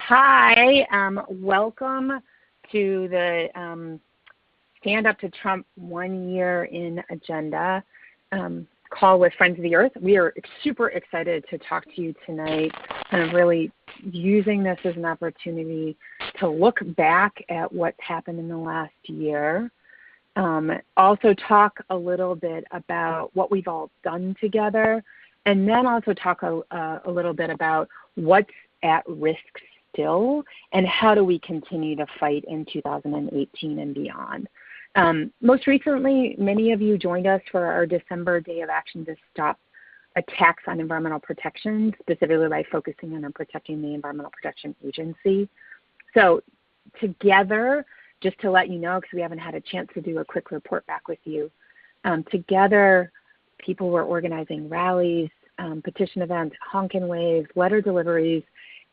Hi, welcome to the Stand Up to Trump 1 Year in Agenda call with Friends of the Earth. We are super excited to talk to you tonight, kind of really using this as an opportunity to look back at what's happened in the last year. Also talk a little bit about what we've all done together, and then also talk a little bit about what's at risk still and how do we continue to fight in 2018 and beyond. Most recently, many of you joined us for our December Day of Action to stop attacks on environmental protection, specifically by focusing on protecting the Environmental Protection Agency. So together, just to let you know, because we haven't had a chance to do a quick report back with you, together people were organizing rallies, petition events, honk and wave, letter deliveries,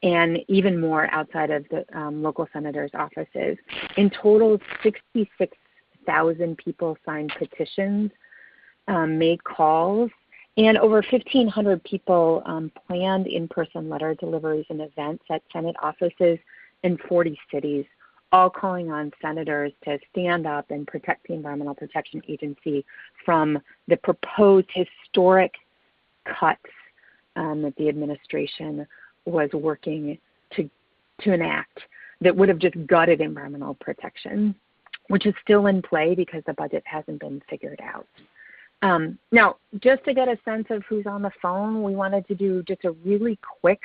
and even more outside of the local senators' offices. In total, 66,000 people signed petitions, made calls, and over 1,500 people planned in-person letter deliveries and events at Senate offices in 40 cities, all calling on senators to stand up and protect the Environmental Protection Agency from the proposed historic cuts that the administration was working to enact that would have just gutted environmental protection, which is still in play because the budget hasn't been figured out. Now, just to get a sense of who's on the phone, we wanted to do just a really quick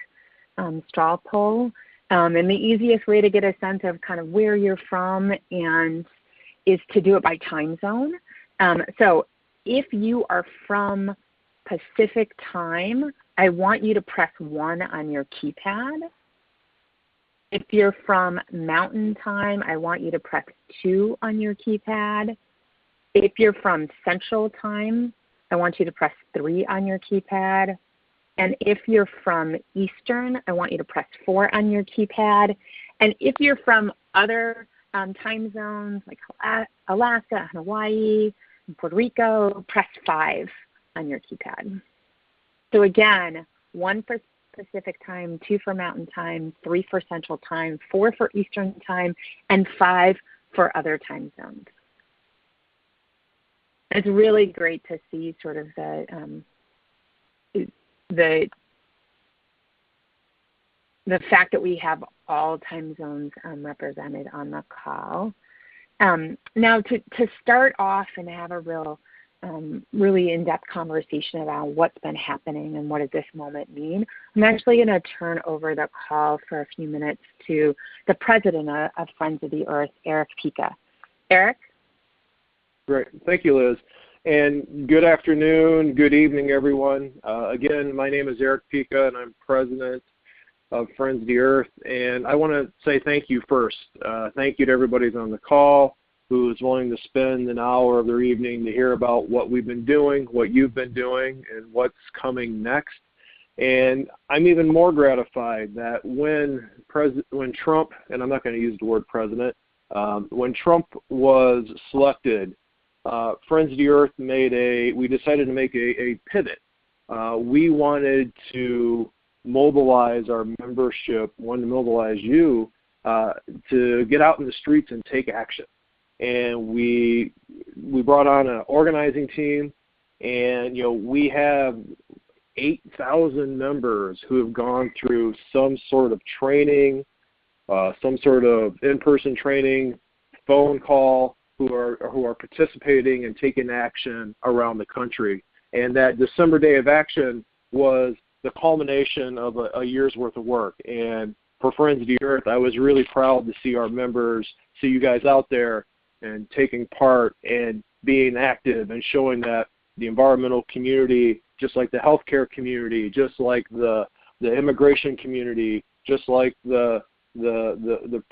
straw poll. And the easiest way to get a sense of kind of where you're from and is to do it by time zone. So if you are from Pacific time, I want you to press 1 on your keypad. If you're from Mountain Time, I want you to press 2 on your keypad. If you're from Central Time, I want you to press 3 on your keypad. And if you're from Eastern, I want you to press 4 on your keypad. And if you're from other time zones like Alaska, Hawaii, and Puerto Rico, press 5 on your keypad. So again, 1 for Pacific time, 2 for Mountain Time, 3 for Central Time, 4 for Eastern Time, and 5 for other time zones. It's really great to see sort of the fact that we have all time zones represented on the call. Now to start off and have a really in-depth conversation about what's been happening and what does this moment mean, I'm actually going to turn over the call for a few minutes to the president of Friends of the Earth, Eric Pica. Eric? Great. Thank you, Liz. And good afternoon, good evening, everyone. Again, my name is Eric Pica, and I'm president of Friends of the Earth. And I want to say thank you first. Thank you to everybody who's on the call, who is willing to spend an hour of their evening to hear about what we've been doing, what you've been doing, and what's coming next. And I'm even more gratified that when Trump, and I'm not going to use the word president, when Trump was selected, Friends of the Earth we decided to make a pivot. We wanted to mobilize our membership, wanted to mobilize you to get out in the streets and take action. And we brought on an organizing team, and we have 8,000 members who have gone through some sort of training, some sort of in-person training, phone call, who are participating and taking action around the country. And that December Day of Action was the culmination of a year's worth of work. And for Friends of the Earth, I was really proud to see our members, see you guys out there and taking part and being active and showing that the environmental community, just like the healthcare community, just like the immigration community, just like the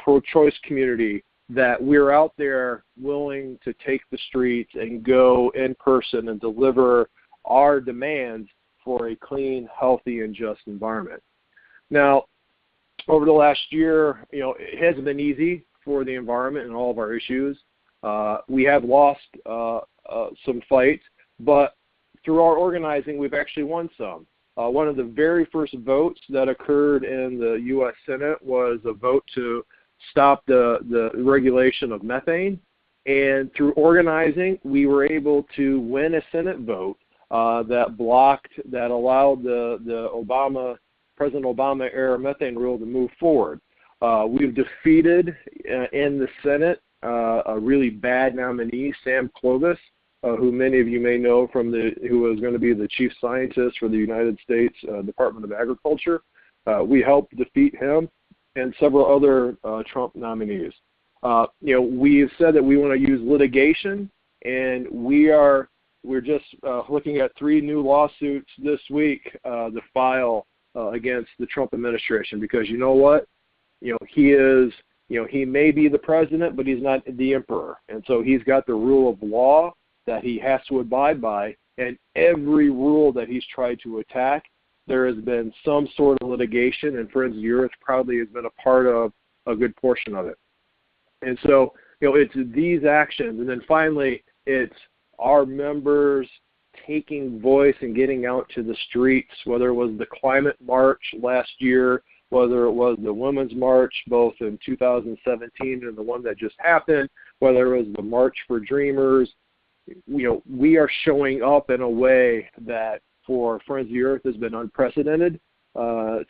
pro-choice community, that we're out there willing to take the streets and go in person and deliver our demands for a clean, healthy, and just environment. Now, over the last year, it hasn't been easy for the environment and all of our issues. We have lost some fights, but through our organizing, we've actually won some. One of the very first votes that occurred in the U.S. Senate was a vote to stop the regulation of methane. And through organizing, we were able to win a Senate vote that allowed the President Obama era methane rule to move forward. We've defeated in the Senate a really bad nominee, Sam Clovis, who many of you may know who was going to be the chief scientist for the United States Department of Agriculture. We helped defeat him and several other Trump nominees. We've said that we want to use litigation, and we're just looking at 3 new lawsuits this week to file against the Trump administration, because you know what? He may be the president, but he's not the emperor. And so he's got the rule of law that he has to abide by, and every rule that he's tried to attack, there has been some sort of litigation, and Friends of the Earth probably has been a part of a good portion of it. And so, it's these actions, and then finally, it's our members taking voice and getting out to the streets, whether it was the climate march last year, whether it was the Women's March, both in 2017 and the one that just happened, whether it was the March for Dreamers. We are showing up in a way that for Friends of the Earth has been unprecedented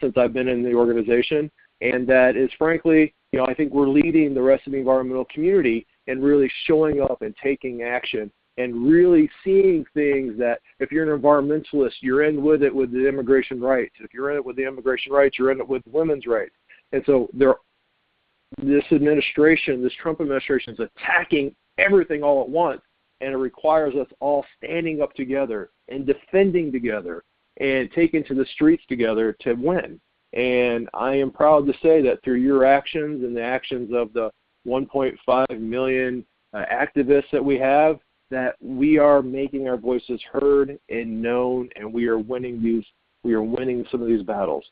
since I've been in the organization, and that is frankly, I think we're leading the rest of the environmental community and really showing up and taking action and really seeing things that if you're an environmentalist, you're in with it with the immigration rights. If you're in it with the immigration rights, you're in it with women's rights. And so this administration, this Trump administration, is attacking everything all at once, and it requires us all standing up together and defending together and taking to the streets together to win. And I am proud to say that through your actions and the actions of the 1.5 million activists that we have, that we are making our voices heard and known, and we are winning some of these battles.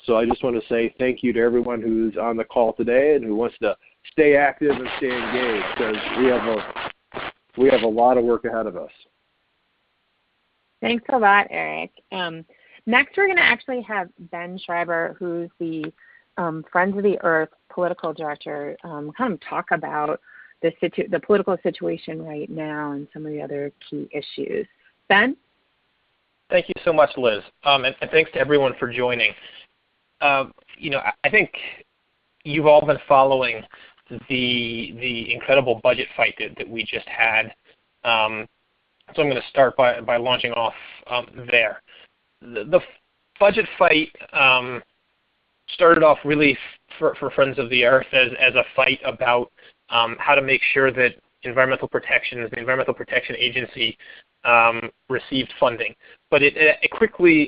So I just want to say thank you to everyone who's on the call today and who wants to stay active and stay engaged, because we have a lot of work ahead of us. Thanks a lot, Eric. Next, we're going to actually have Ben Schreiber, who's the Friends of the Earth political director, kind of talk about the political situation right now and some of the other key issues. Ben? Thank you so much, Liz, and thanks to everyone for joining. I think you've all been following the incredible budget fight that we just had. So I'm going to start by launching off there. The budget fight started off really for Friends of the Earth as a fight about how to make sure that the Environmental Protection Agency received funding. But it quickly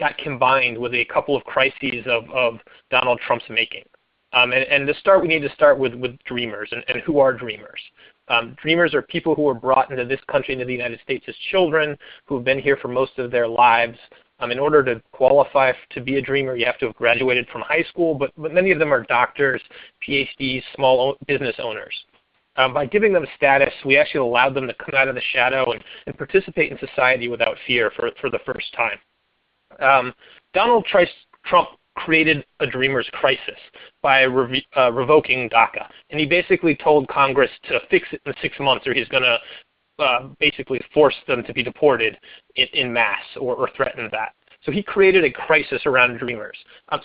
got combined with a couple of crises of Donald Trump's making. And to start, we need to start with dreamers. And who are dreamers? Dreamers are people who were brought into this country, into the United States, as children, who have been here for most of their lives. In order to qualify to be a dreamer, you have to have graduated from high school, but many of them are doctors, PhDs, small business owners. By giving them status, we actually allowed them to come out of the shadow and participate in society without fear for the first time. Donald Trump created a dreamer's crisis by revoking DACA. And he basically told Congress to fix it in 6 months, or he's going to basically force them to be deported in mass or threaten that. So he created a crisis around dreamers.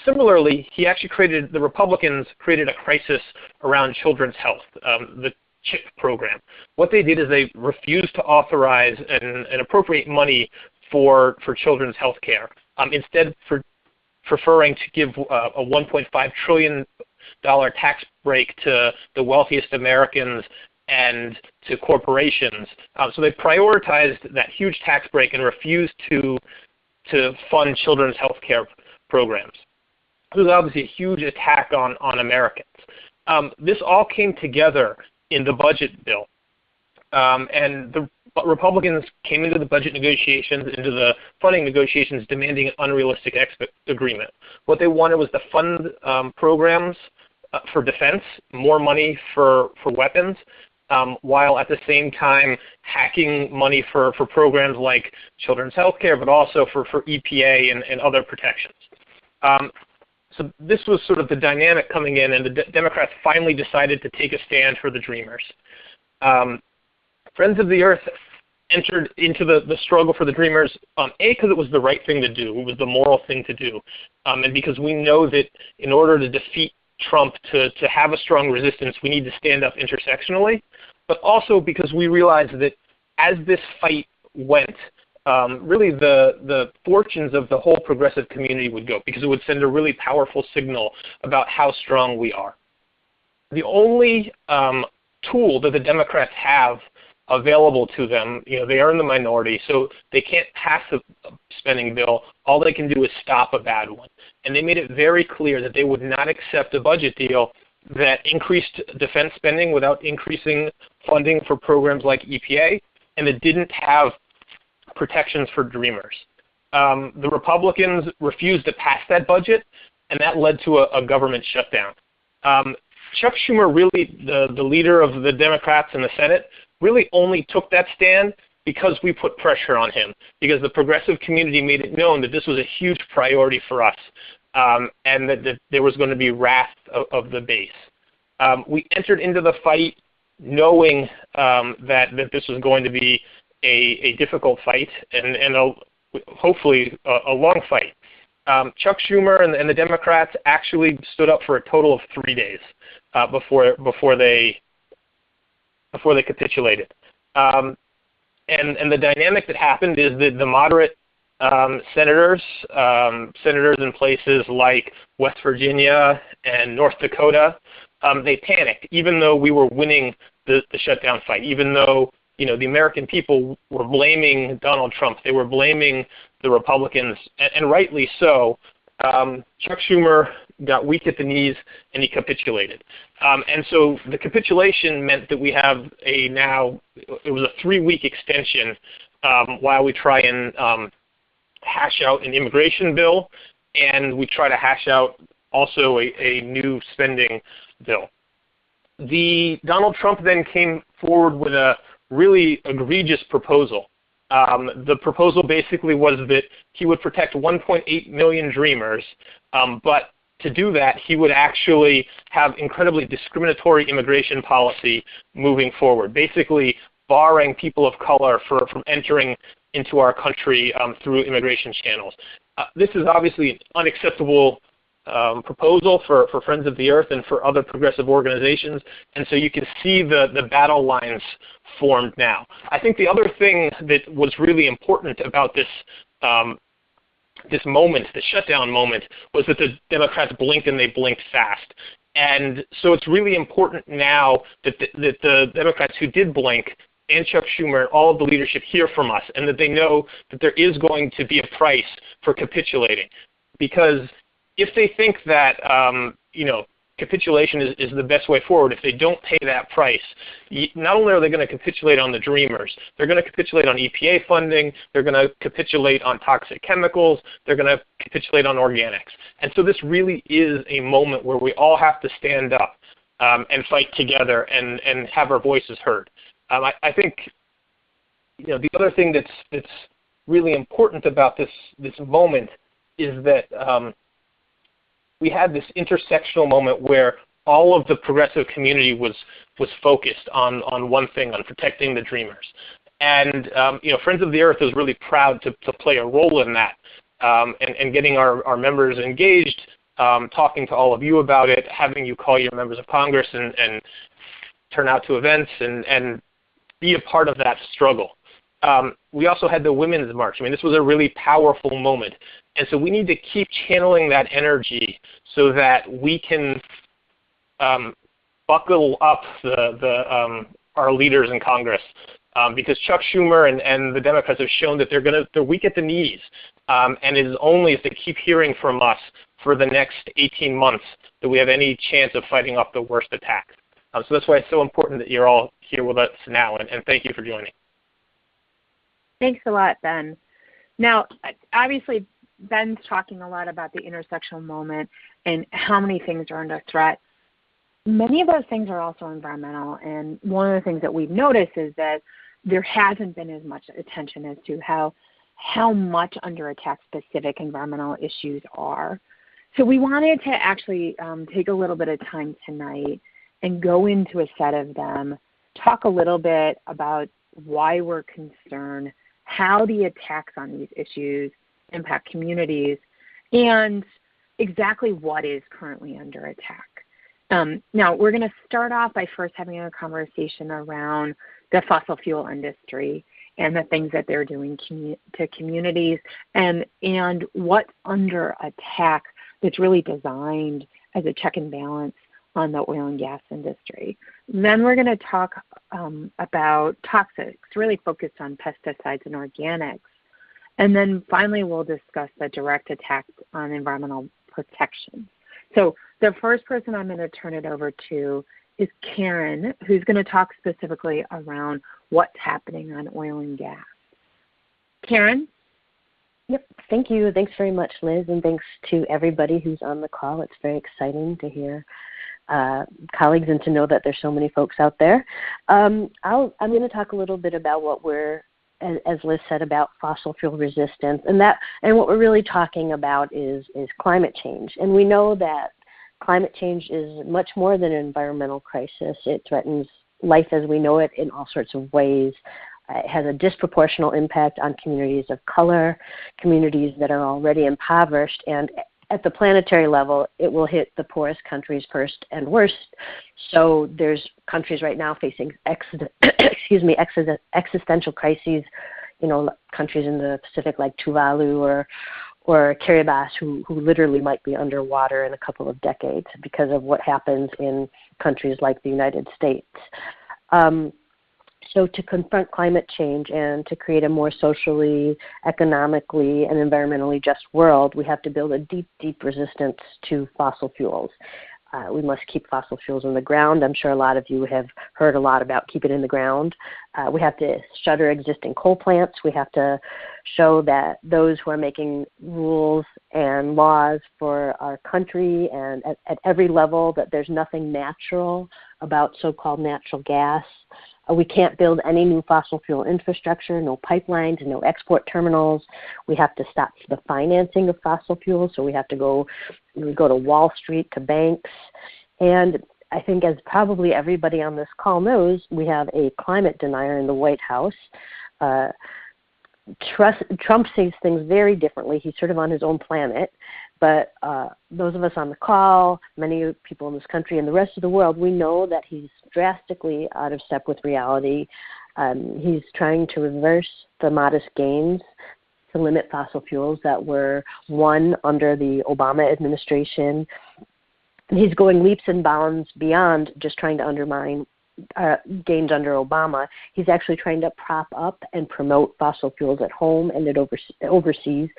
Similarly, the Republicans created a crisis around children's health, the CHIP program. What they did is they refused to authorize and appropriate money for children's health care. Instead, preferring to give a $1.5 trillion tax break to the wealthiest Americans and to corporations. So they prioritized that huge tax break and refused to fund children's health care programs. It was obviously a huge attack on Americans. This all came together in the budget bill. And the Republicans came into the budget negotiations, into the funding negotiations, demanding an unrealistic agreement. What they wanted was to fund programs for defense, more money for weapons, while at the same time hacking money for programs like children's health care, but also for EPA and other protections. So this was sort of the dynamic coming in, and the Democrats finally decided to take a stand for the Dreamers. Friends of the Earth entered into the struggle for the Dreamers, because it was the right thing to do. It was the moral thing to do. And because we know that in order to defeat Trump, to have a strong resistance, we need to stand up intersectionally, but also because we realized that as this fight went, really the fortunes of the whole progressive community would go, because it would send a really powerful signal about how strong we are. The only tool that the Democrats have available to them, they are in the minority, so they can't pass a spending bill. All they can do is stop a bad one. And they made it very clear that they would not accept a budget deal that increased defense spending without increasing funding for programs like EPA, and that didn't have protections for Dreamers. The Republicans refused to pass that budget, and that led to a government shutdown. Chuck Schumer, really the leader of the Democrats in the Senate, really only took that stand because we put pressure on him, because the progressive community made it known that this was a huge priority for us, and that there was going to be wrath of the base. We entered into the fight knowing that this was going to be a difficult fight and hopefully a long fight. Chuck Schumer and the Democrats actually stood up for a total of 3 days before they capitulated. And the dynamic that happened is that the moderate senators in places like West Virginia and North Dakota, they panicked, even though we were winning the shutdown fight, even though the American people were blaming Donald Trump. They were blaming the Republicans, and rightly so. Chuck Schumer got weak at the knees, and he capitulated. And so the capitulation meant that we have it was a 3-week extension while we try and hash out an immigration bill, and we try to hash out also a new spending bill. Donald Trump then came forward with a really egregious proposal. The proposal basically was that he would protect 1.8 million Dreamers, but to do that, he would actually have incredibly discriminatory immigration policy moving forward, basically barring people of color from entering into our country through immigration channels. This is obviously an unacceptable proposal for Friends of the Earth and for other progressive organizations, and so you can see the battle lines formed now. I think the other thing that was really important about this moment, the shutdown moment, was that the Democrats blinked, and they blinked fast. And so it's really important now that the Democrats who did blink, and Chuck Schumer and all of the leadership, hear from us, and that they know that there is going to be a price for capitulating. Because if they think that capitulation is the best way forward, if they don't pay that price, not only are they going to capitulate on the Dreamers, they're going to capitulate on EPA funding, they're going to capitulate on toxic chemicals, they're going to capitulate on organics. And so this really is a moment where we all have to stand up and fight together and have our voices heard. I think the other thing that's really important about this moment is that we had this intersectional moment where all of the progressive community was focused on one thing, on protecting the Dreamers. And Friends of the Earth is really proud to play a role in that, and getting our members engaged, talking to all of you about it, having you call your members of Congress and turn out to events and be a part of that struggle. We also had the Women's March. This was a really powerful moment. And so we need to keep channeling that energy so that we can buckle up our leaders in Congress. Because Chuck Schumer and the Democrats have shown that they're weak at the knees. And it is only if they keep hearing from us for the next 18 months that we have any chance of fighting off the worst attacks. So that's why it's so important that you're all here with us now, and thank you for joining. Thanks a lot, Ben. Now, obviously, Ben's talking a lot about the intersectional moment and how many things are under threat. many of those things are also environmental. And one of the things that we've noticed is that there hasn't been as much attention as to how much under attack specific environmental issues are. So we wanted to actually take a little bit of time tonight and go into a set of them, talk a little bit about why we're concerned, how the attacks on these issues impact communities, and exactly what is currently under attack. Now, we're going to start off by first having a conversation around the fossil fuel industry and the things that they're doing to communities and what's under attack that's really designed as a check and balance on the oil and gas industry. Then we're going to talk about toxics, really focused on pesticides and organics. And then finally, we'll discuss the direct attacks on environmental protection. So the first person I'm going to turn it over to is Karen, who's going to talk specifically around what's happening on oil and gas. Karen? Yep, thank you. Thanks very much, Liz, and thanks to everybody who's on the call. It's very exciting to hear colleagues and to know that there's so many folks out there. I'm going to talk a little bit about what we're, as Liz said, about fossil fuel resistance, and what we're really talking about is climate change. And we know that climate change is much more than an environmental crisis. It threatens life as we know it in all sorts of ways. It has a disproportionate impact on communities of color, communities that are already impoverished, and at the planetary level, it will hit the poorest countries first and worst. So there's countries right now facing existential crises, countries in the Pacific like Tuvalu or Kiribati who literally might be underwater in a couple of decades because of what happens in countries like the United States. So to confront climate change and to create a more socially, economically, and environmentally just world, we have to build a deep, deep resistance to fossil fuels. We must keep fossil fuels in the ground. I'm sure a lot of you have heard a lot about keep it in the ground. We have to shutter existing coal plants. We have to show that those who are making rules and laws for our country and at every level, that there's nothing natural about so-called natural gas. We can't build any new fossil fuel infrastructure, no pipelines, no export terminals. We have to stop the financing of fossil fuels, so we go to Wall Street, to banks. And I think, as probably everybody on this call knows, we have a climate denier in the White House. Trump sees things very differently. He's sort of on his own planet. But those of us on the call, many people in this country and the rest of the world, we know that he's drastically out of step with reality. He's trying to reverse the modest gains to limit fossil fuels that were won under the Obama administration. And he's going leaps and bounds beyond just trying to undermine gains under Obama. He's actually trying to prop up and promote fossil fuels at home and overseas.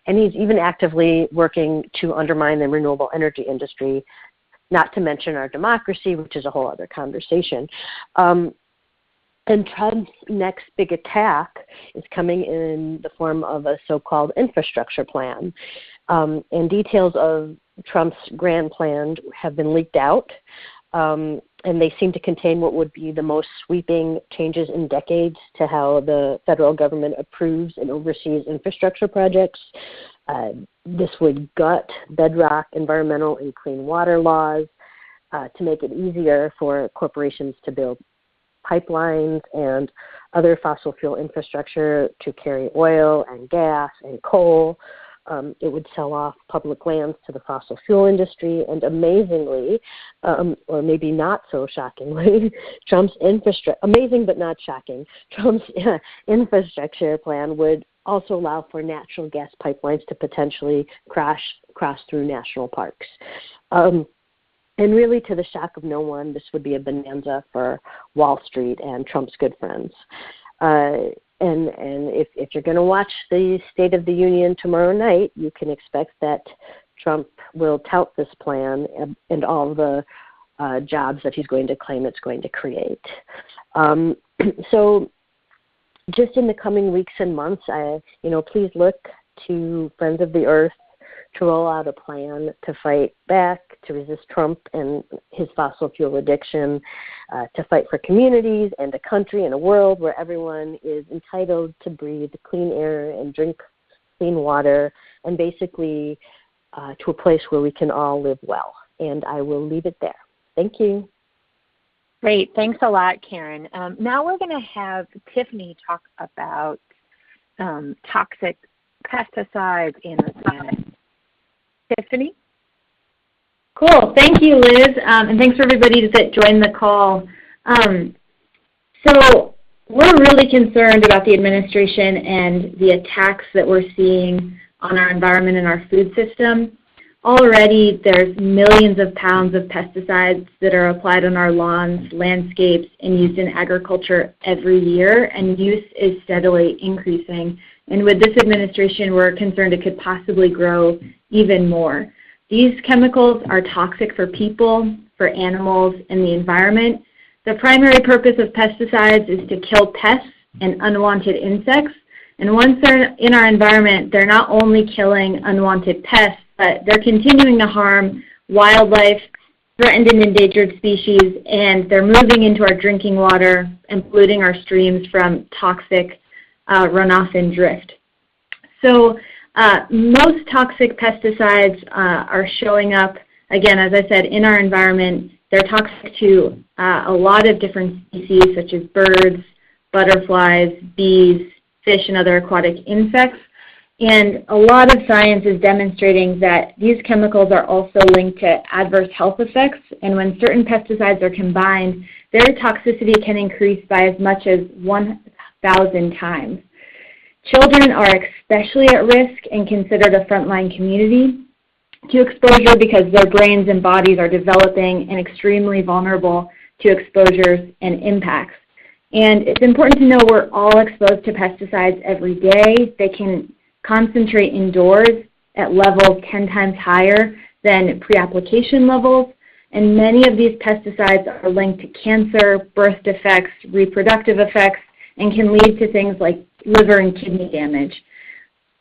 And he's even actively working to undermine the renewable energy industry, not to mention our democracy, which is a whole other conversation. And Trump's next big attack is coming in the form of a so-called infrastructure plan. And details of Trump's grand plan have been leaked out. And they seem to contain what would be the most sweeping changes in decades to how the federal government approves and oversees infrastructure projects. This would gut bedrock environmental and clean water laws to make it easier for corporations to build pipelines and other fossil fuel infrastructure to carry oil and gas and coal. It would sell off public lands to the fossil fuel industry, and amazingly, or maybe not so shockingly, amazing but not shocking, Trump's infrastructure plan would also allow for natural gas pipelines to potentially cross through national parks. And really, to the shock of no one, this would be a bonanza for Wall Street and Trump's good friends. And if you're going to watch the State of the Union tomorrow night, you can expect that Trump will tout this plan and all the jobs that he's going to claim it's going to create. So just in the coming weeks and months, please look to Friends of the Earth to roll out a plan to fight back, to resist Trump and his fossil fuel addiction, to fight for communities and a country and a world where everyone is entitled to breathe clean air and drink clean water, and basically to a place where we can all live well. And I will leave it there. Thank you. Great. Thanks a lot, Karen. Now we're going to have Tiffany talk about toxic pesticides and organic. Tiffany? Cool. Thank you, Liz, and thanks for everybody that joined the call. So we're really concerned about the administration and the attacks that we're seeing on our environment and our food system. Already, there's millions of pounds of pesticides that are applied on our lawns, landscapes, and used in agriculture every year, and use is steadily increasing. And with this administration, we're concerned it could possibly grow even more. These chemicals are toxic for people, for animals, and the environment. The primary purpose of pesticides is to kill pests and unwanted insects. And once they're in our environment, they're not only killing unwanted pests, but they're continuing to harm wildlife, threatened and endangered species, and they're moving into our drinking water and polluting our streams from toxic runoff and drift. So most toxic pesticides are showing up, again, as I said, in our environment. They're toxic to a lot of different species, such as birds, butterflies, bees, fish, and other aquatic insects. And a lot of science is demonstrating that these chemicals are also linked to adverse health effects, and when certain pesticides are combined, their toxicity can increase by as much as 1,000 times. Children are especially at risk and considered a frontline community to exposure because their brains and bodies are developing and extremely vulnerable to exposures and impacts. And it's important to know we're all exposed to pesticides every day. They can concentrate indoors at levels 10 times higher than pre-application levels, and many of these pesticides are linked to cancer, birth defects, reproductive effects, and can lead to things like liver and kidney damage.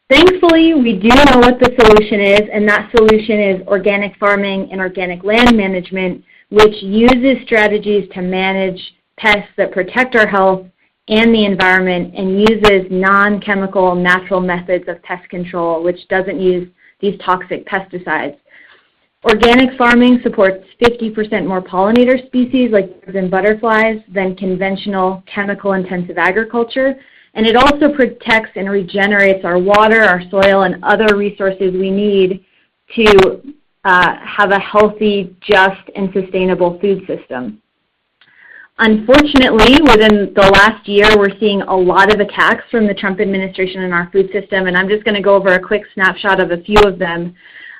Thankfully, we do know what the solution is, and that solution is organic farming and organic land management, which uses strategies to manage pests that protect our health and the environment, and uses non-chemical natural methods of pest control, which doesn't use these toxic pesticides. Organic farming supports 50% more pollinator species like birds and butterflies than conventional chemical-intensive agriculture, and it also protects and regenerates our water, our soil, and other resources we need to have a healthy, just, and sustainable food system. Unfortunately, within the last year, we're seeing a lot of attacks from the Trump administration in our food system, and I'm just going to go over a quick snapshot of a few of them.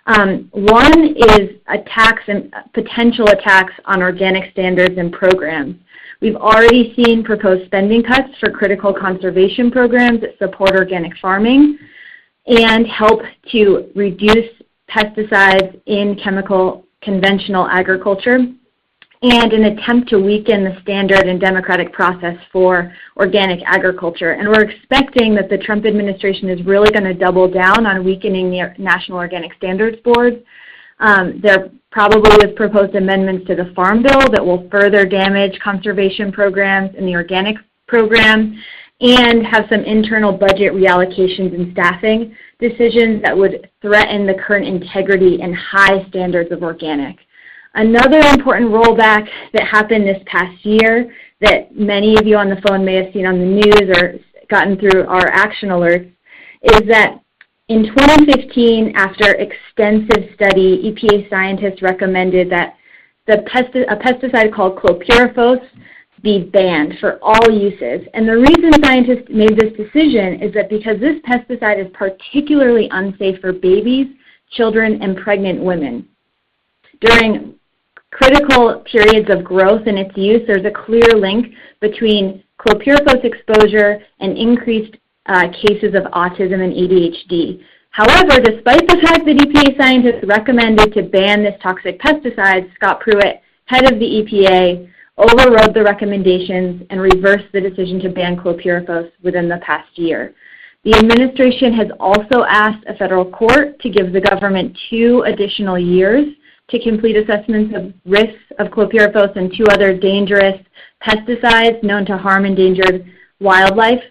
One is attacks and potential attacks on organic standards and programs. We've already seen proposed spending cuts for critical conservation programs that support organic farming and help to reduce pesticides in conventional agriculture, and an attempt to weaken the standard and democratic process for organic agriculture. And we're expecting that the Trump administration is really going to double down on weakening the National Organic Standards Board. There probably was proposed amendments to the Farm Bill that will further damage conservation programs in the organic program, and have some internal budget reallocations and staffing decisions that would threaten the current integrity and high standards of organic. Another important rollback that happened this past year that many of you on the phone may have seen on the news or gotten through our action alerts is that in 2015, after extensive study, EPA scientists recommended that a pesticide called chlorpyrifos be banned for all uses. And the reason scientists made this decision is that because this pesticide is particularly unsafe for babies, children, and pregnant women. During critical periods of growth and its use, there's a clear link between chlorpyrifos exposure and increased cases of autism and ADHD. However, despite the fact that EPA scientists recommended to ban this toxic pesticide, Scott Pruitt, head of the EPA, overrode the recommendations and reversed the decision to ban chlorpyrifos within the past year. The administration has also asked a federal court to give the government 2 additional years to complete assessments of risks of chlorpyrifos and 2 other dangerous pesticides known to harm endangered wildlife.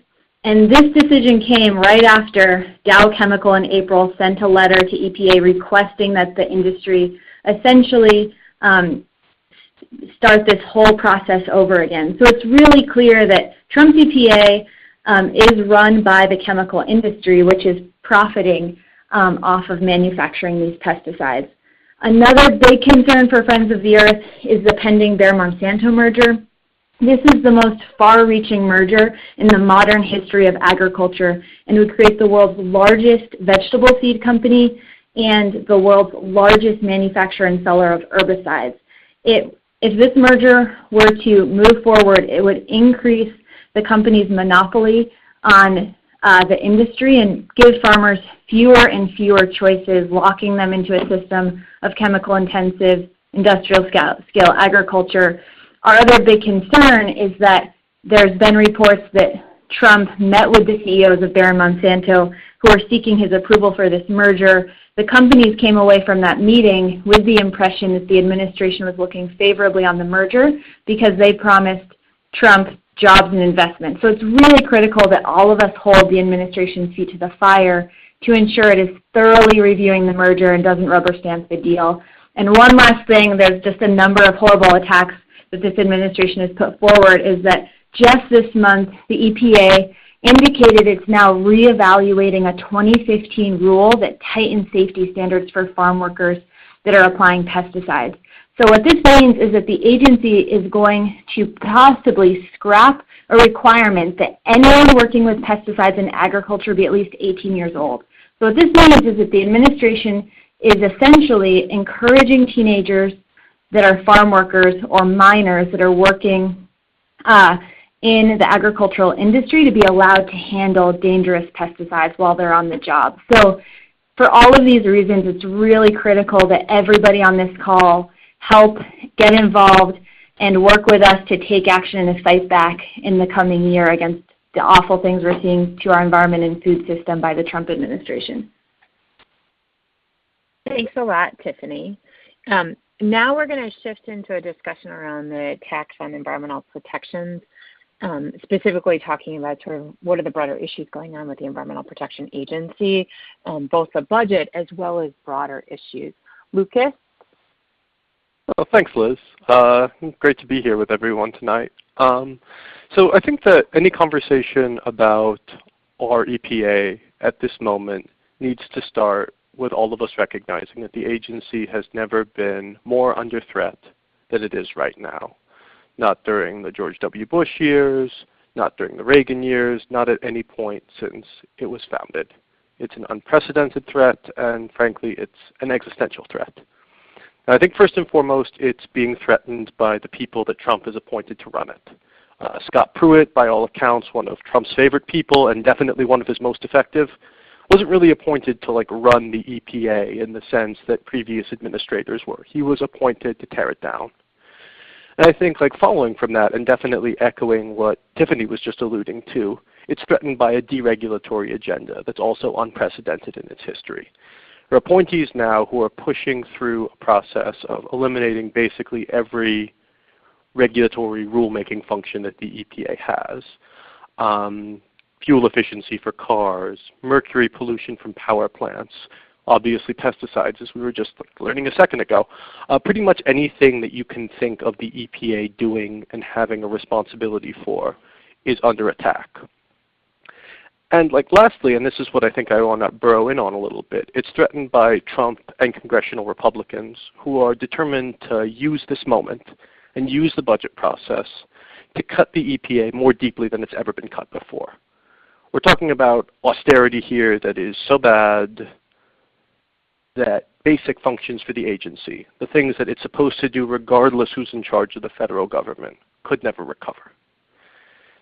And this decision came right after Dow Chemical in April sent a letter to EPA requesting that the industry essentially start this whole process over again. So it's really clear that Trump's EPA is run by the chemical industry, which is profiting off of manufacturing these pesticides. Another big concern for Friends of the Earth is the pending Bayer-Monsanto merger. This is the most far-reaching merger in the modern history of agriculture and would create the world's largest vegetable seed company and the world's largest manufacturer and seller of herbicides. If this merger were to move forward, it would increase the company's monopoly on the industry and give farmers fewer and fewer choices, locking them into a system of chemical-intensive industrial scale agriculture. Our other big concern is that there's been reports that Trump met with the CEOs of Bayer and Monsanto who are seeking his approval for this merger. The companies came away from that meeting with the impression that the administration was looking favorably on the merger because they promised Trump jobs and investment. So it's really critical that all of us hold the administration's feet to the fire to ensure it is thoroughly reviewing the merger and doesn't rubber stamp the deal. And one last thing, there's just a number of horrible attacks that this administration has put forward, is that just this month the EPA indicated it's now reevaluating a 2015 rule that tightens safety standards for farm workers that are applying pesticides. So what this means is that the agency is going to possibly scrap a requirement that anyone working with pesticides in agriculture be at least 18 years old. So what this means is that the administration is essentially encouraging teenagers that are farm workers or minors that are working in the agricultural industry to be allowed to handle dangerous pesticides while they're on the job. So for all of these reasons, it's really critical that everybody on this call help get involved and work with us to take action and fight back in the coming year against the awful things we're seeing to our environment and food system by the Trump administration. Thanks a lot, Tiffany. Now we're going to shift into a discussion around the tax on environmental protections, specifically talking about sort of what are the broader issues going on with the Environmental Protection Agency, both the budget as well as broader issues. Lucas? Oh, thanks, Liz. Great to be here with everyone tonight. So I think that any conversation about our EPA at this moment needs to start with all of us recognizing that the agency has never been more under threat than it is right now. Not during the George W. Bush years, not during the Reagan years, not at any point since it was founded. It's an unprecedented threat, and frankly, it's an existential threat. And I think first and foremost, it's being threatened by the people that Trump has appointed to run it. Scott Pruitt, by all accounts, one of Trump's favorite people and definitely one of his most effective, wasn't really appointed to run the EPA in the sense that previous administrators were. He was appointed to tear it down. And I think following from that and definitely echoing what Tiffany was just alluding to, it's threatened by a deregulatory agenda that's also unprecedented in its history. There are appointees now who are pushing through a process of eliminating basically every regulatory rulemaking function that the EPA has. Fuel efficiency for cars, mercury pollution from power plants, obviously pesticides, as we were just learning a second ago. Pretty much anything that you can think of the EPA doing and having a responsibility for is under attack. And lastly, and this is what I think I want to burrow in on a little bit, it's threatened by Trump and congressional Republicans who are determined to use this moment and use the budget process to cut the EPA more deeply than it's ever been cut before. We're talking about austerity here that is so bad that basic functions for the agency, the things that it's supposed to do regardless who's in charge of the federal government, could never recover.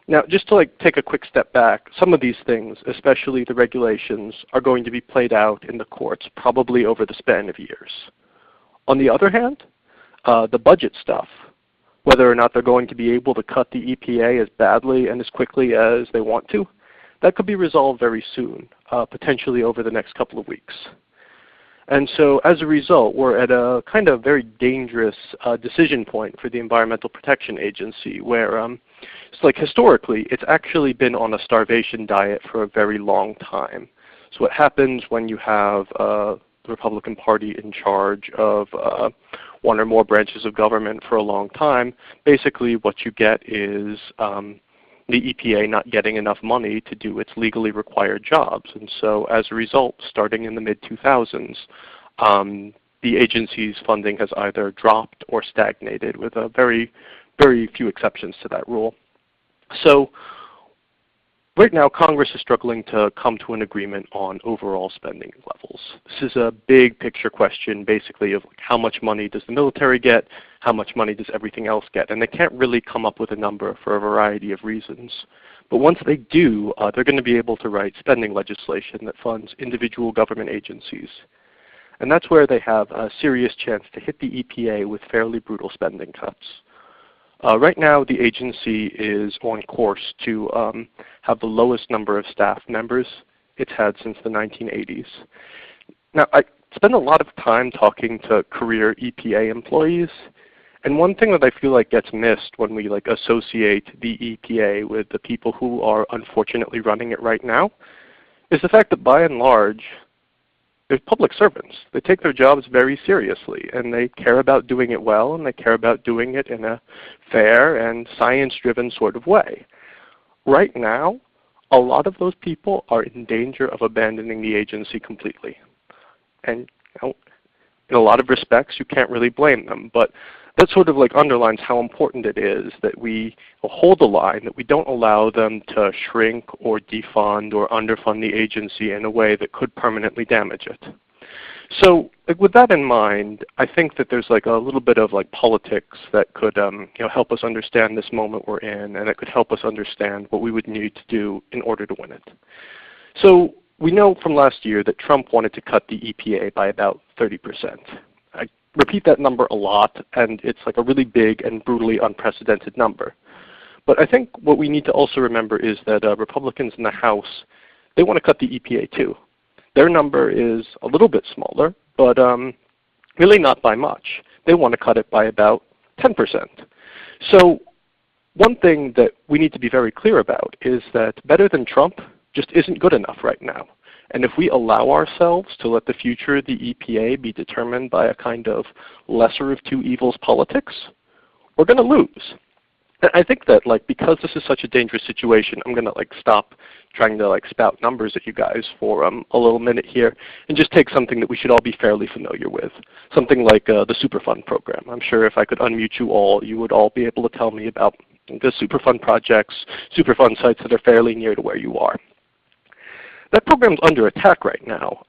Now, just to take a quick step back, some of these things, especially the regulations, are going to be played out in the courts probably over the span of years. On the other hand, the budget stuff, whether or not they're going to be able to cut the EPA as badly and as quickly as they want to, that could be resolved very soon, potentially over the next couple of weeks. And so as a result, we're at a kind of very dangerous decision point for the Environmental Protection Agency where it's like historically it's actually been on a starvation diet for a very long time. So what happens when you have the Republican Party in charge of one or more branches of government for a long time, basically what you get is the EPA not getting enough money to do its legally required jobs. And so as a result, starting in the mid-2000s, the agency's funding has either dropped or stagnated with a very, very few exceptions to that rule. So right now, Congress is struggling to come to an agreement on overall spending levels. This is a big picture question, basically, of how much money does the military get, how much money does everything else get, and they can't really come up with a number for a variety of reasons. But once they do, they're going to be able to write spending legislation that funds individual government agencies. And that's where they have a serious chance to hit the EPA with fairly brutal spending cuts. Right now, the agency is on course to have the lowest number of staff members it's had since the 1980s. Now, I spend a lot of time talking to career EPA employees, and one thing that I feel like gets missed when we associate the EPA with the people who are unfortunately running it right now is the fact that by and large, they're public servants. They take their jobs very seriously, and they care about doing it well, and they care about doing it in a fair and science-driven sort of way. Right now, a lot of those people are in danger of abandoning the agency completely. And in a lot of respects, you can't really blame them. But that sort of underlines how important it is that we hold the line, that we don't allow them to shrink or defund or underfund the agency in a way that could permanently damage it. So with that in mind, I think that there's a little bit of politics that could help us understand this moment we're in, and it could help us understand what we would need to do in order to win it. So we know from last year that Trump wanted to cut the EPA by about 30%. I repeat that number a lot, and it's a really big and brutally unprecedented number. But I think what we need to also remember is that Republicans in the House, they want to cut the EPA too. Their number is a little bit smaller, but really not by much. They want to cut it by about 10%. So one thing that we need to be very clear about is that better than Trump just isn't good enough right now. And if we allow ourselves to let the future of the EPA be determined by a kind of lesser of two evils politics, we're going to lose. And I think that because this is such a dangerous situation, I'm going to stop trying to spout numbers at you guys for a little minute here and just take something that we should all be fairly familiar with, something like the Superfund program. I'm sure if I could unmute you all, you would all be able to tell me about the Superfund projects, Superfund sites that are fairly near to where you are. That program's under attack right now.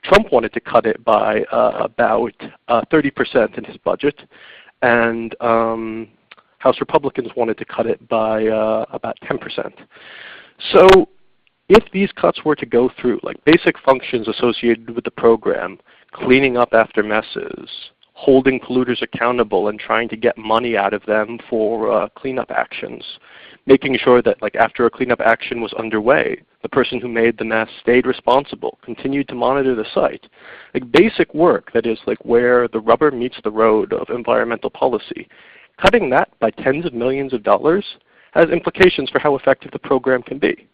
Trump wanted to cut it by about 30% in his budget, and House Republicans wanted to cut it by about 10%. So if these cuts were to go through, basic functions associated with the program, cleaning up after messes, holding polluters accountable and trying to get money out of them for cleanup actions, making sure that after a cleanup action was underway, the person who made the mess stayed responsible, continued to monitor the site. Basic work that is where the rubber meets the road of environmental policy. Cutting that by tens of millions of dollars has implications for how effective the program can be.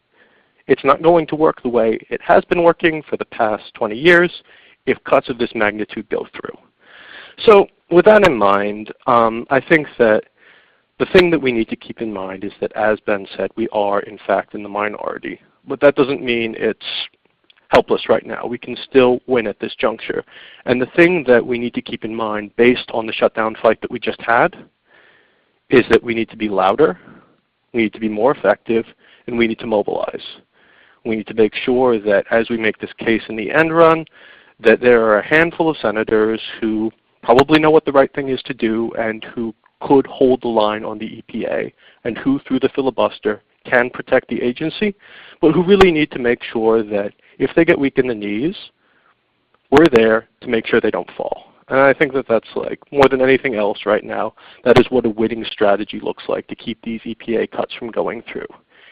It's not going to work the way it has been working for the past 20 years if cuts of this magnitude go through. So with that in mind, I think that the thing that we need to keep in mind is that, as Ben said, we are in fact in the minority. But that doesn't mean it's helpless right now. We can still win at this juncture. And the thing that we need to keep in mind based on the shutdown fight that we just had is that we need to be louder, we need to be more effective, and we need to mobilize. We need to make sure that as we make this case in the end run, that there are a handful of senators who probably know what the right thing is to do and who could hold the line on the EPA and who, through the filibuster, can protect the agency, but who really need to make sure that if they get weak in the knees, we're there to make sure they don't fall. And I think that that's more than anything else right now, that is what a winning strategy looks like to keep these EPA cuts from going through.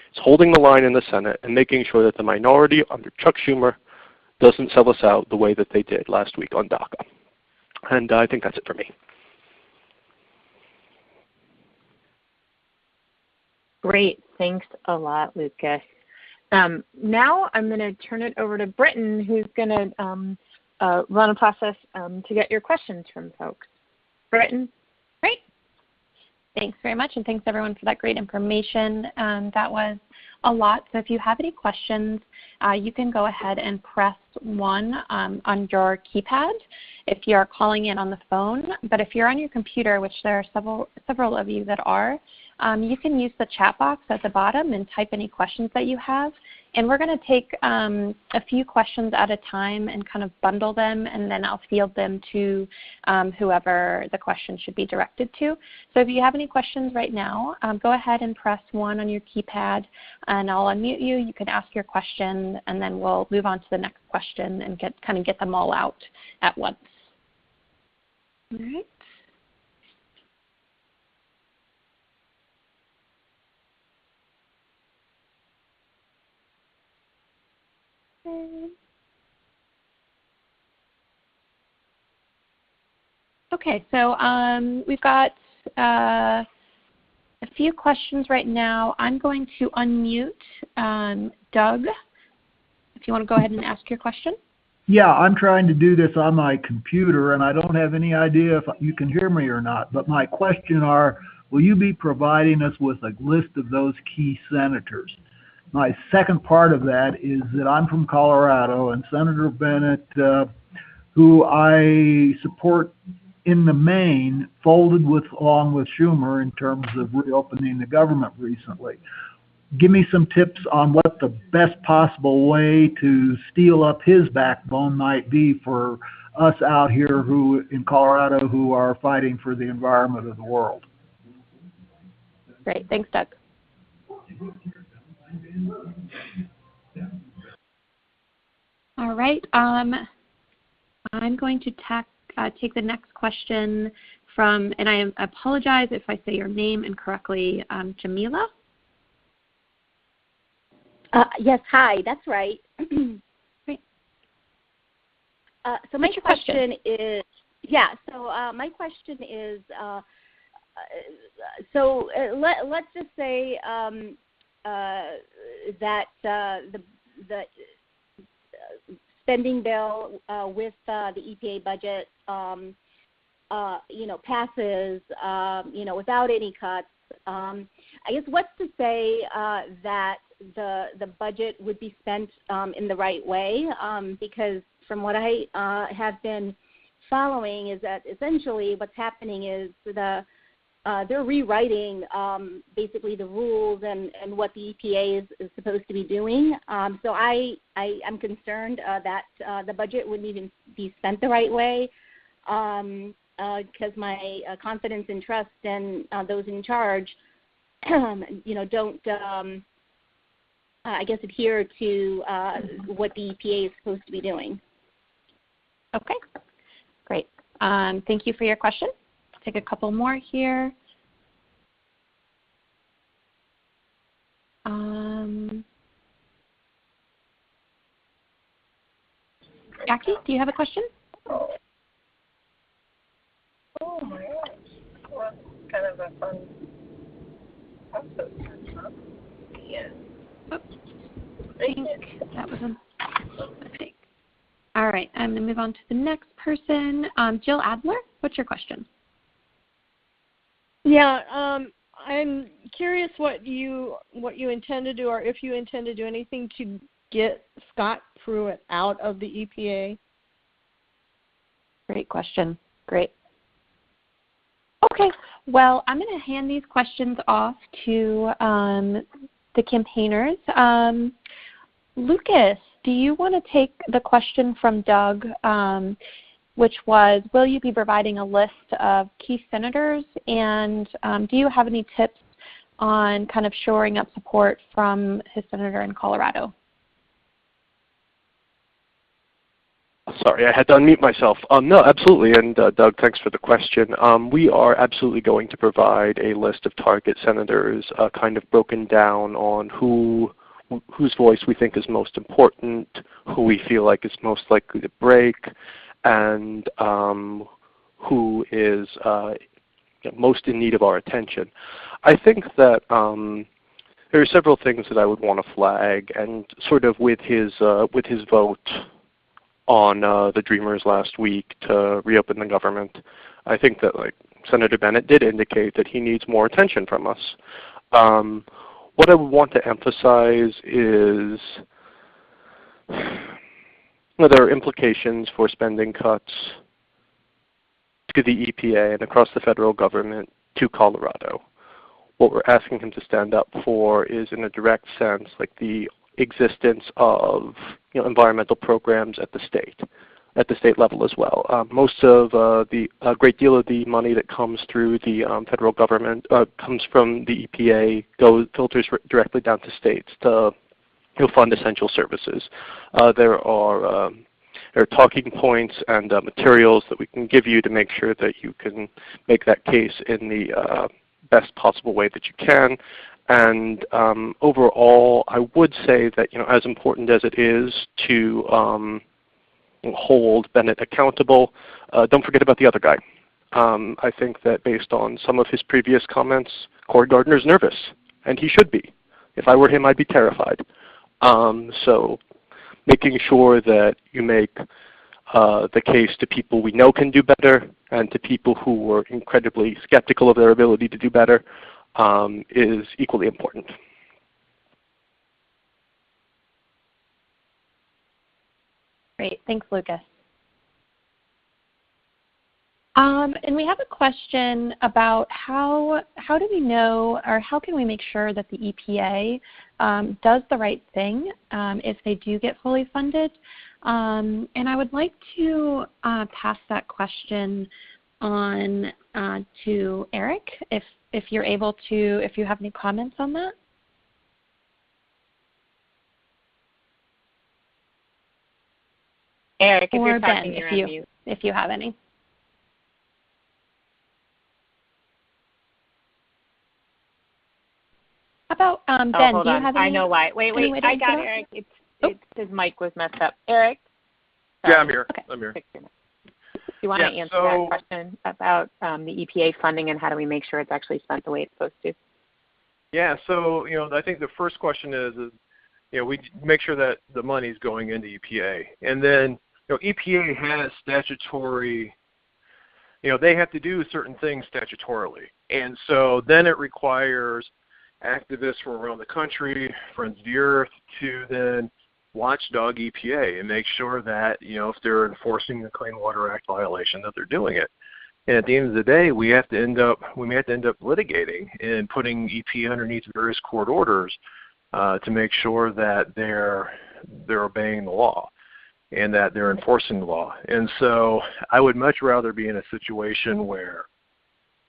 It's holding the line in the Senate and making sure that the minority under Chuck Schumer doesn't sell us out the way that they did last week on DACA. And I think that's it for me. Great. Thanks a lot, Lucas. Now I'm going to turn it over to Britton, who's going to run a process to get your questions from folks. Britton? Great. Thanks very much, and thanks everyone for that great information. That was a lot. So if you have any questions, you can go ahead and press 1 on your keypad if you're calling in on the phone. But if you're on your computer, which there are several of you that are, you can use the chat box at the bottom and type any questions that you have. And we're going to take a few questions at a time and kind of bundle them, and then I'll field them to whoever the question should be directed to. So if you have any questions right now, go ahead and press 1 on your keypad, and I'll unmute you. You can ask your question, and then we'll move on to the next question and get them all out at once. All right. Okay, so we've got a few questions right now. I'm going to unmute Doug, if you want to go ahead and ask your question. Yeah, I'm trying to do this on my computer, and I don't have any idea if you can hear me or not. But my question are, will you be providing us with a list of those key senators? My second part of that is that I'm from Colorado, and Senator Bennett, who I support in the main, folded along with Schumer in terms of reopening the government recently. Give me some tips on what the best possible way to steel up his backbone might be for us out here in Colorado who are fighting for the environment of the world. Great. Thanks, Doug. All right. I'm going to take the next question from, and I apologize if I say your name incorrectly, Jamila. Yes, hi, that's right. Great. So my question is, my question is, let's just say that the spending bill with the EPA budget, passes, without any cuts. I guess what's to say that the budget would be spent in the right way? Because from what I have been following is that essentially what's happening is they're rewriting basically the rules and what the EPA is supposed to be doing. So I'm concerned that the budget wouldn't even be spent the right way because my confidence and trust in those in charge, don't, adhere to what the EPA is supposed to be doing. Okay, great. Thank you for your question. Take a couple more here. Jackie, do you have a question? Oh my gosh. Well, kind of a fun process. Yeah. Oh, I think that was a mistake. All right, I'm going to move on to the next person. Jill Adler, what's your question? Yeah, I'm curious what you intend to do, or if you intend to do anything to get Scott Pruitt out of the EPA. Great question. Great. Okay. Well, I'm going to hand these questions off to the campaigners. Lucas, do you want to take the question from Doug, which was, will you be providing a list of key senators? And do you have any tips on kind of shoring up support from his senator in Colorado? Sorry, I had to unmute myself. No, absolutely, and Doug, thanks for the question. We are absolutely going to provide a list of target senators kind of broken down on who whose voice we think is most important, who we feel like is most likely to break, and who is most in need of our attention. I think that there are several things that I would want to flag, and sort of with his vote on the Dreamers last week to reopen the government, I think that Senator Bennet did indicate that he needs more attention from us. What I would want to emphasize is there are implications for spending cuts to the EPA and across the federal government to Colorado. What we're asking him to stand up for is, in a direct sense, the existence of environmental programs at the state level as well. Most of a great deal of the money that comes through the federal government comes from the EPA, filters directly down to states to fund essential services. There are talking points and materials that we can give you to make sure that you can make that case in the best possible way that you can. And overall, I would say that as important as it is to hold Bennet accountable, don't forget about the other guy. I think that based on some of his previous comments, Cory Gardner's nervous, and he should be. If I were him, I'd be terrified. So making sure that you make the case to people we know can do better and to people who were incredibly skeptical of their ability to do better is equally important. Great. Thanks, Lucas. And we have a question about how do we know, or how can we make sure that the EPA does the right thing if they do get fully funded? And I would like to pass that question on to Eric, if you're able to, if you have any comments on that. Eric, if or you're talking, Ben, you're on mute. if you have any. How about Ben? Hold do you on. have any? I know why. Wait. I got Eric. His mic was messed up. Eric. Sorry. Yeah, I'm here. Okay. I'm here. Do you want to answer that question about the EPA funding and how do we make sure it's actually spent the way it's supposed to? Yeah. So I think the first question is we make sure that the money's going into EPA, and then EPA has statutory. They have to do certain things statutorily, and so then it requires activists from around the country, Friends of the Earth, to then watchdog EPA and make sure that if they're enforcing the Clean Water Act violation, that they're doing it. And at the end of the day, we may have to end up litigating and putting EPA underneath various court orders to make sure that they're obeying the law and that they're enforcing the law. And so I would much rather be in a situation where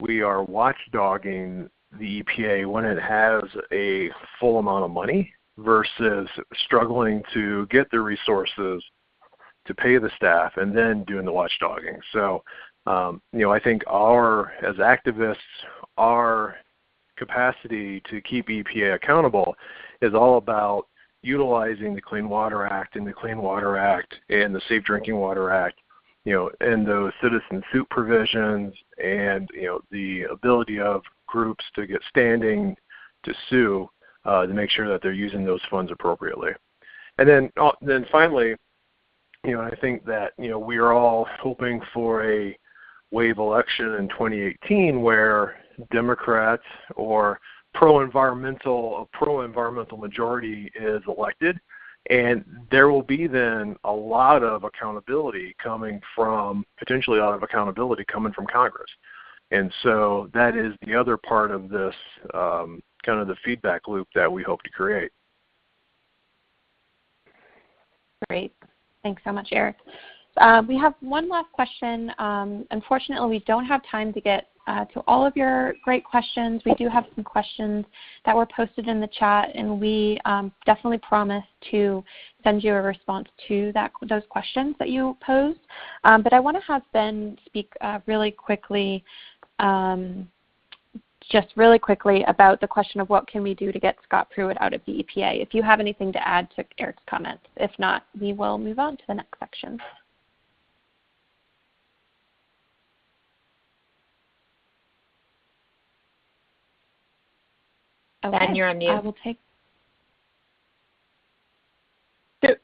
we are watchdogging the EPA when it has a full amount of money versus struggling to get the resources to pay the staff and then doing the watchdogging. So, I think as activists, our capacity to keep EPA accountable is all about utilizing the Clean Water Act and the Clean Water Act and the Safe Drinking Water Act, and those citizen suit provisions and, the ability of groups to get standing to sue to make sure that they're using those funds appropriately. And then finally, I think that, we are all hoping for a wave election in 2018 where Democrats or pro-environmental majority is elected, and there will be then a lot of accountability potentially a lot of accountability coming from Congress. And so that is the other part of this kind of the feedback loop that we hope to create. Great. Thanks so much, Eric. We have one last question. Unfortunately, we don't have time to get to all of your great questions. We do have some questions that were posted in the chat, and we definitely promise to send you a response to those questions that you posed. But I want to have Ben speak really quickly just really quickly about the question of what can we do to get Scott Pruitt out of the EPA. If you have anything to add to Eric's comments. If not, we will move on to the next section. Okay. Ben, you're on mute. I will take. So,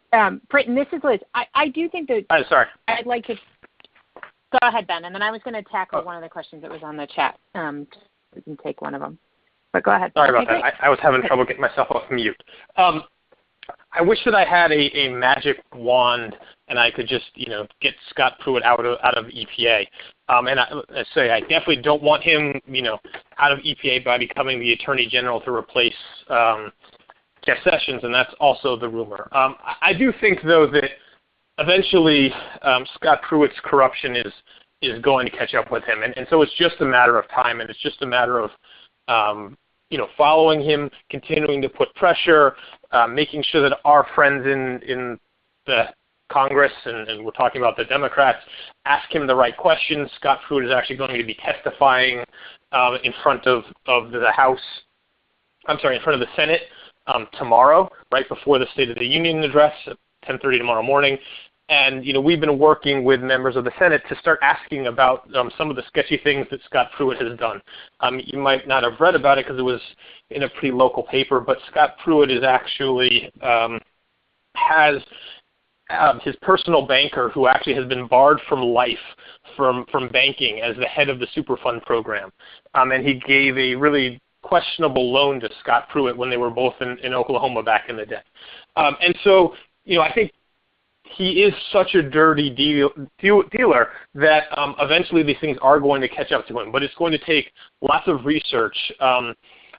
Britton, this is Liz. I do think that sorry. I'd like to go ahead, Ben, and then I was going to tackle one of the questions that was on the chat. We can take one of them, but go ahead. Sorry about that. I was having trouble getting myself off mute. I wish that I had a magic wand and I could just get Scott Pruitt out of EPA. And I say I definitely don't want him out of EPA by becoming the Attorney General to replace Jeff Sessions, and that's also the rumor. I do think though that eventually Scott Pruitt's corruption is going to catch up with him, and so it's just a matter of time, and it's just a matter of following him, continuing to put pressure, making sure that our friends in the Congress, and we're talking about the Democrats, ask him the right questions. Scott Pruitt is actually going to be testifying in front of the House. I'm sorry, in front of the Senate tomorrow, right before the State of the Union address at 10:30 tomorrow morning. And we've been working with members of the Senate to start asking about some of the sketchy things that Scott Pruitt has done. You might not have read about it because it was in a pretty local paper, but Scott Pruitt is actually has his personal banker, who actually has been barred from life from banking as the head of the Superfund program, and he gave a really questionable loan to Scott Pruitt when they were both in Oklahoma back in the day. And so, I think he is such a dirty dealer that eventually these things are going to catch up to him. But it's going to take lots of research,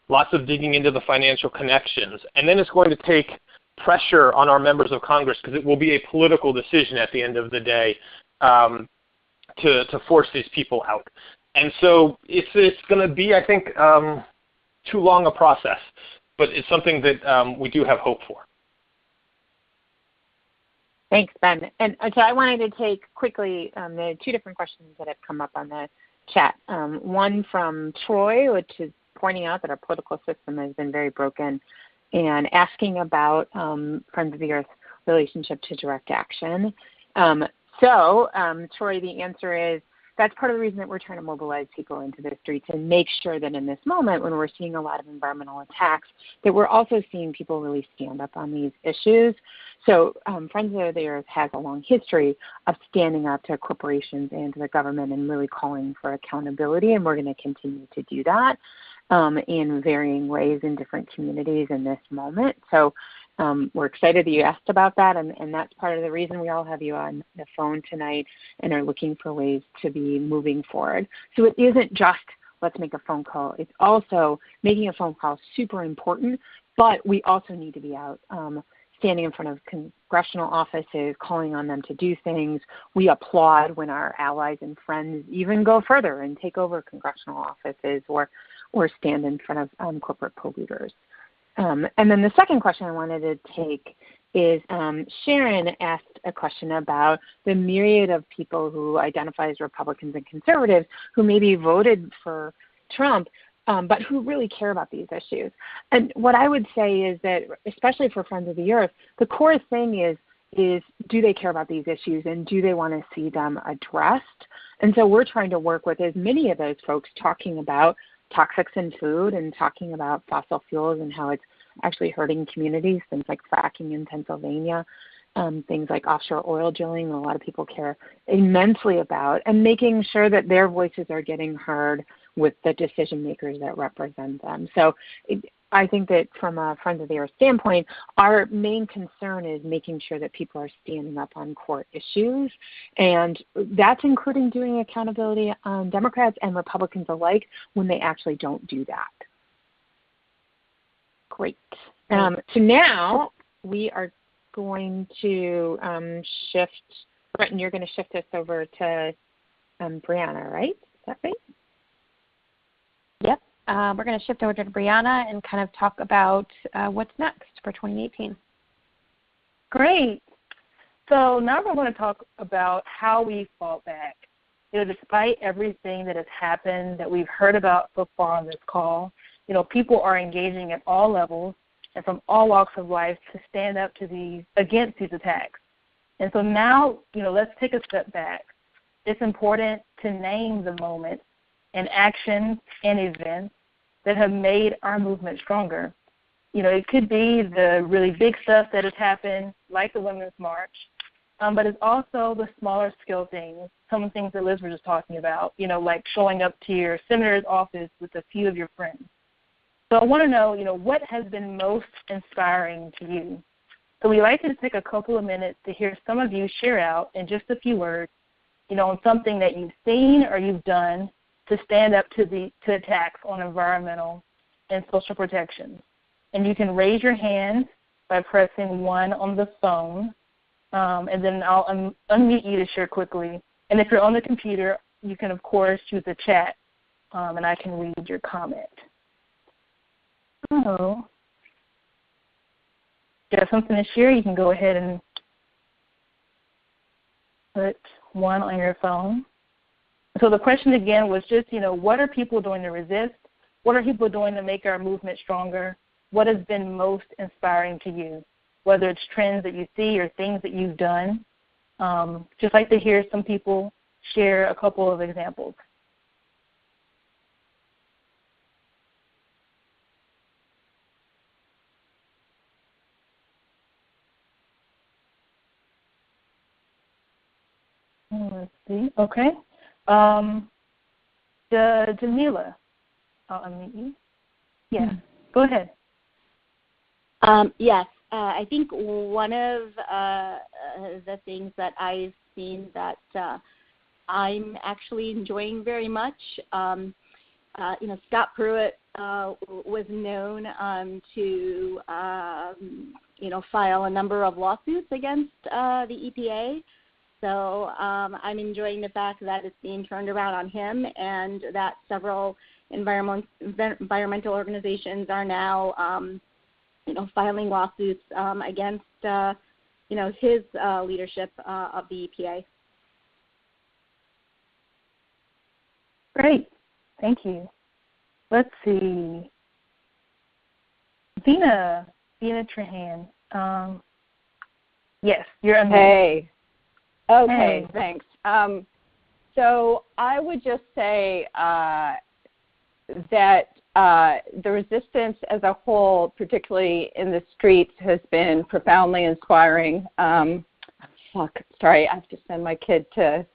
lots of digging into the financial connections, and then it's going to take pressure on our members of Congress, because it will be a political decision at the end of the day to force these people out. And so it's going to be, I think, too long a process, but it's something that we do have hope for. Thanks, Ben. And so I wanted to take quickly the two different questions that have come up on the chat. One from Troy, which is pointing out that our political system has been very broken, and asking about Friends of the Earth relationship to direct action. So, Troy, the answer is that's part of the reason that we're trying to mobilize people into the streets and make sure that in this moment when we're seeing a lot of environmental attacks, that we're also seeing people really stand up on these issues. So Friends of the Earth has a long history of standing up to corporations and to the government and really calling for accountability, and we're going to continue to do that in varying ways in different communities in this moment. So we're excited that you asked about that, and that's part of the reason we all have you on the phone tonight and are looking for ways to be moving forward. So it isn't just let's make a phone call. It's also making a phone call super important, but we also need to be out standing in front of congressional offices, calling on them to do things. We applaud when our allies and friends even go further and take over congressional offices or stand in front of corporate polluters. And then the second question I wanted to take is Sharon asked a question about the myriad of people who identify as Republicans and conservatives who maybe voted for Trump, but who really care about these issues. And what I would say is that, especially for Friends of the Earth, the core thing is do they care about these issues and do they want to see them addressed? And so we're trying to work with as many of those folks talking about toxics in food and talking about fossil fuels and how it's actually hurting communities, things like fracking in Pennsylvania, things like offshore oil drilling a lot of people care immensely about, and making sure that their voices are getting heard with the decision makers that represent them. So I think that from a Friends of the Earth standpoint, our main concern is making sure that people are standing up on core issues, and that's including doing accountability on Democrats and Republicans alike when they actually don't do that. Great. So now we are going to shift, Britton, you're going to shift us over to Brianna, right? Is that right? Yep. We're going to shift over to Brianna and kind of talk about what's next for 2018. Great. So now we're going to talk about how we fought back despite everything that has happened that we've heard about so far on this call, people are engaging at all levels and from all walks of life to stand up against these attacks. And so now, let's take a step back. It's important to name the moments and actions and events that have made our movement stronger. It could be the really big stuff that has happened, like the Women's March, but it's also the smaller scale things, some of the things that Liz was just talking about, like showing up to your senator's office with a few of your friends. So I want to know, what has been most inspiring to you? So we'd like to take a couple of minutes to hear some of you share out in just a few words, on something that you've seen or you've done to stand up to attacks on environmental and social protections. And you can raise your hand by pressing 1 on the phone, and then I'll unmute you to share quickly. And if you're on the computer, you can, of course, use the chat, and I can read your comment. So, if you have something to share, you can go ahead and put 1 on your phone. So the question again was just, what are people doing to resist? What are people doing to make our movement stronger? What has been most inspiring to you? Whether it's trends that you see or things that you've done. Just like to hear some people share a couple of examples. Let's see. Okay. Jamila, I'll unmute you. Yeah, go ahead. Yes, I think one of the things that I've seen that I'm actually enjoying very much, Scott Pruitt was known to, file a number of lawsuits against the EPA. So I'm enjoying the fact that it's being turned around on him and that several environmental organizations are now, filing lawsuits against, his leadership of the EPA. Great. Thank you. Let's see. Vina Trahan. Yes, you're unmuted. Hey. Okay, hey. Thanks. So I would just say that the resistance as a whole, particularly in the streets, has been profoundly inspiring. Sorry, I have to send my kid to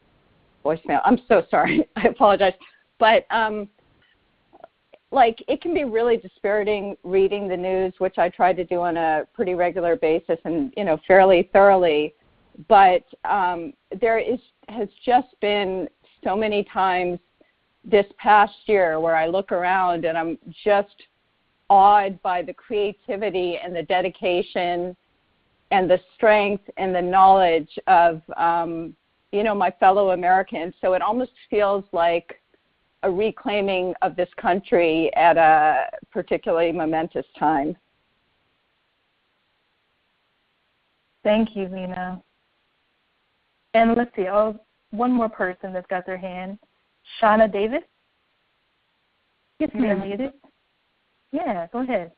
voicemail. I'm so sorry. I apologize. But, it can be really dispiriting reading the news, which I try to do on a pretty regular basis and, fairly thoroughly. But has just been so many times this past year where I look around and I'm just awed by the creativity and the dedication and the strength and the knowledge of, my fellow Americans. So it almost feels like a reclaiming of this country at a particularly momentous time. Thank you, Lena. And let's see, one more person that's got their hand. Shauna Davis? Yes, you're unmuted. Yeah, go ahead.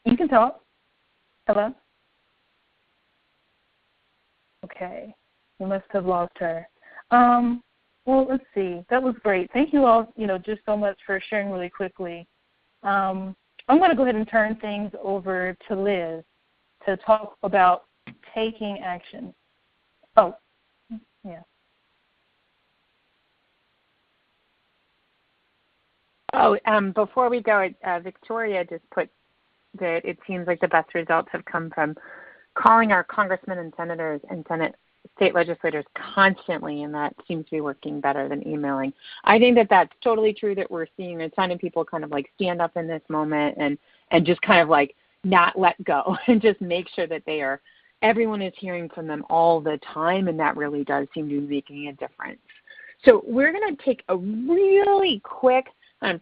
You can talk. Hello? Okay. We must have lost her. Well, let's see. That was great. Thank you all, just so much for sharing really quickly. I'm going to go ahead and turn things over to Liz to talk about taking action. Oh, yeah. Oh, before we go, Victoria just put that it seems like the best results have come from calling our congressmen and senators and state legislators constantly, and that seems to be working better than emailing. I think that that's totally true, that we're seeing a ton of people kind of stand up in this moment and just kind of not let go and just make sure that everyone is hearing from them all the time, and that really does seem to be making a difference. So we're going to take a really quick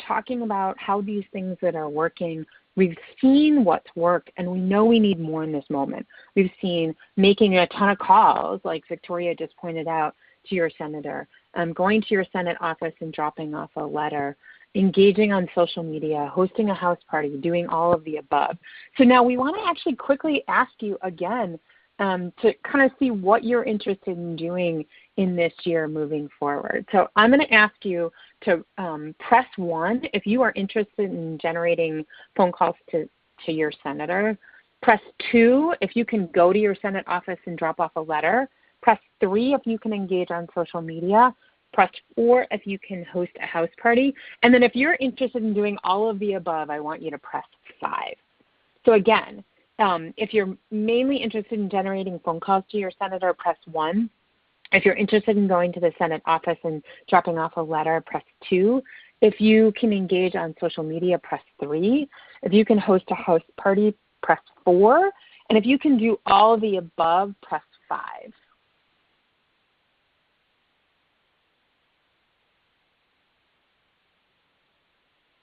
talking about how these things that are working We've seen what's worked, and we know we need more in this moment. We've seen making a ton of calls, like Victoria just pointed out, to your senator, going to your Senate office and dropping off a letter, engaging on social media, hosting a house party, doing all of the above. So now we want to actually quickly ask you again to kind of see what you're interested in doing in this year moving forward. So I'm going to ask you to press 1 if you are interested in generating phone calls to your senator. Press 2 if you can go to your Senate office and drop off a letter. Press 3 if you can engage on social media. Press 4 if you can host a house party. And then if you're interested in doing all of the above, I want you to press 5. So again, if you're mainly interested in generating phone calls to your senator, press 1. If you're interested in going to the Senate office and dropping off a letter, press 2. If you can engage on social media, press 3. If you can host a house party, press 4. And if you can do all of the above, press 5.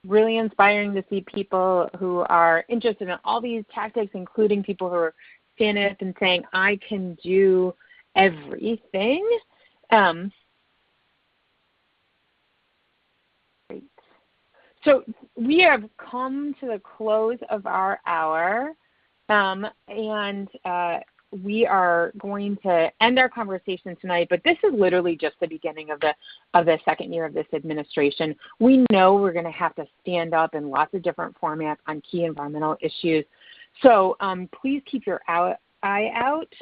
Really inspiring to see people who are interested in all these tactics, including people who are standing up and saying, I can do everything. Great. So we have come to the close of our hour, and we are going to end our conversation tonight, but this is literally just the beginning of the second year of this administration. We know we're going to have to stand up in lots of different formats on key environmental issues. So please keep your eye out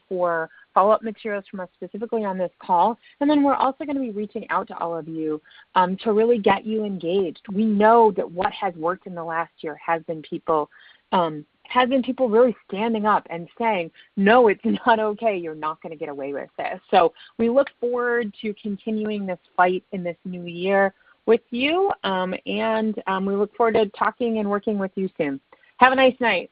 for follow-up materials from us specifically on this call. And then we're also going to be reaching out to all of you to really get you engaged. We know that what has worked in the last year has been people really standing up and saying, no, it's not okay. You're not going to get away with this. So we look forward to continuing this fight in this new year with you, and we look forward to talking and working with you soon. Have a nice night.